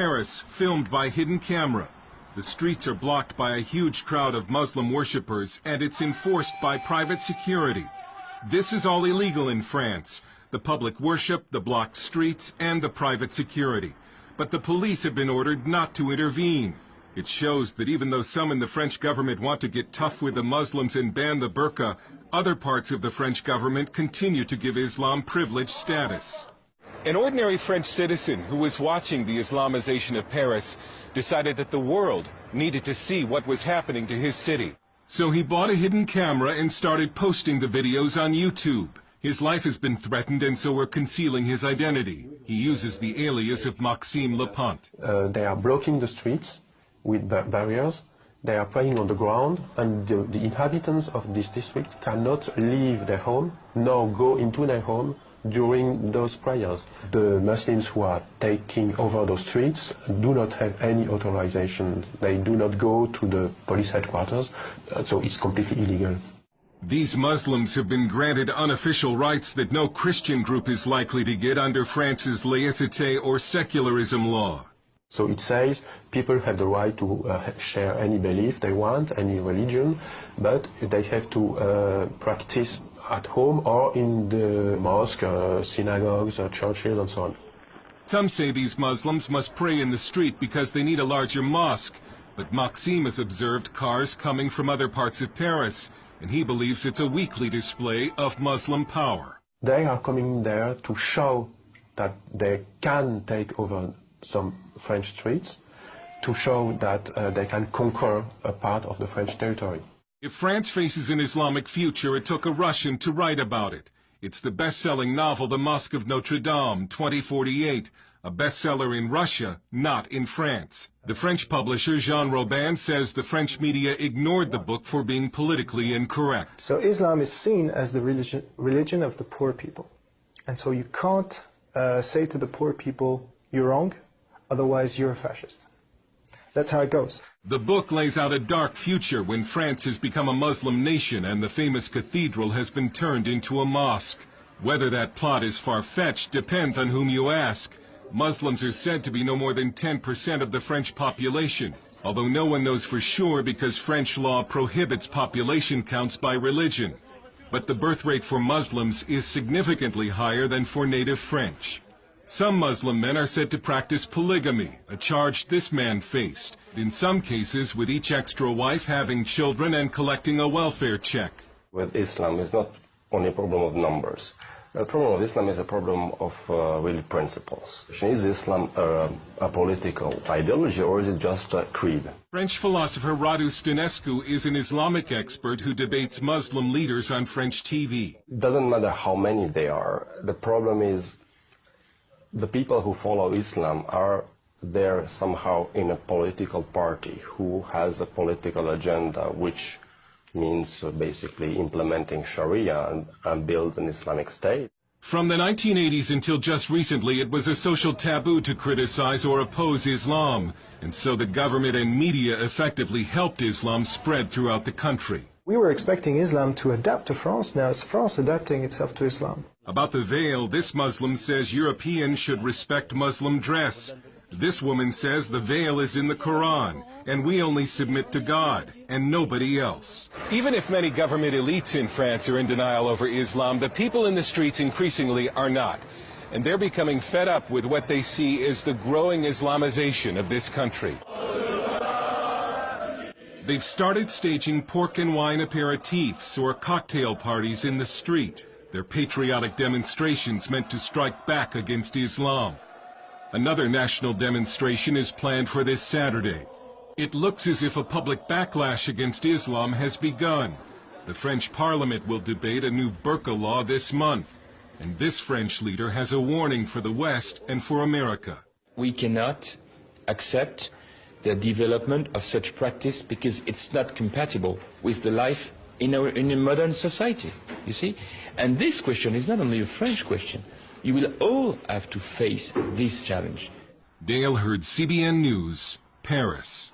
Paris, filmed by hidden camera. The streets are blocked by a huge crowd of Muslim worshippers, and it's enforced by private security. This is all illegal in France. The public worship, the blocked streets, and the private security. But the police have been ordered not to intervene. It shows that even though some in the French government want to get tough with the Muslims and ban the burqa, other parts of the French government continue to give Islam privileged status. An ordinary French citizen who was watching the Islamization of Paris decided that the world needed to see what was happening to his city. So he bought a hidden camera and started posting the videos on YouTube. His life has been threatened, and so we're concealing his identity. He uses the alias of Maxime Lepant. They are blocking the streets with barriers. They are praying on the ground, and the inhabitants of this district cannot leave their home nor go into their home during those prayers. The Muslims who are taking over those streets do not have any authorization. They do not go to the police headquarters, so it's completely illegal. These Muslims have been granted unofficial rights that no Christian group is likely to get under France's laïcité or secularism law. So it says people have the right to share any belief they want, any religion, but they have to practice at home or in the mosque, synagogues, churches, and so on. Some say these Muslims must pray in the street because they need a larger mosque, but Maxime has observed cars coming from other parts of Paris, and he believes it's a weekly display of Muslim power. They are coming there to show that they can take over some French streets, to show that they can conquer a part of the French territory. If France faces an Islamic future, it took a Russian to write about it. It's the best-selling novel The Mosque of Notre Dame, 2048, a bestseller in Russia, not in France. The French publisher Jean Robin says the French media ignored the book for being politically incorrect. So Islam is seen as the religion of the poor people. And so you can't say to the poor people, you're wrong, otherwise you're a fascist. That's how it goes. The book lays out a dark future when France has become a Muslim nation and the famous cathedral has been turned into a mosque. Whether that plot is far-fetched depends on whom you ask. Muslims are said to be no more than 10% of the French population, although no one knows for sure because French law prohibits population counts by religion. But the birth rate for Muslims is significantly higher than for native French. Some Muslim men are said to practice polygamy, a charge this man faced, in some cases with each extra wife having children and collecting a welfare check. With Islam, it's not only a problem of numbers. The problem of Islam is a problem of really principles. Is Islam a political ideology or is it just a creed? French philosopher Radu Stănescu is an Islamic expert who debates Muslim leaders on French TV. It doesn't matter how many they are. The problem is the people who follow Islam are there somehow in a political party who has a political agenda, which means basically implementing Sharia and build an Islamic state. From the 1980s until just recently, it was a social taboo to criticize or oppose Islam, and so the government and media effectively helped Islam spread throughout the country. We were expecting Islam to adapt to France. Now it's France adapting itself to Islam. About the veil, this Muslim says Europeans should respect Muslim dress. This woman says the veil is in the Quran, and we only submit to God, and nobody else. Even if many government elites in France are in denial over Islam, the people in the streets increasingly are not. And they're becoming fed up with what they see as the growing Islamization of this country. They've started staging pork and wine aperitifs or cocktail parties in the street. They're patriotic demonstrations meant to strike back against Islam. Another national demonstration is planned for this Saturday. It looks as if a public backlash against Islam has begun. The French Parliament will debate a new burqa law this month. And this French leader has a warning for the West and for America. We cannot accept the development of such practice because it's not compatible with the life in a modern society, you see? And this question is not only a French question. You will all have to face this challenge. Dale Hurd, CBN News, Paris.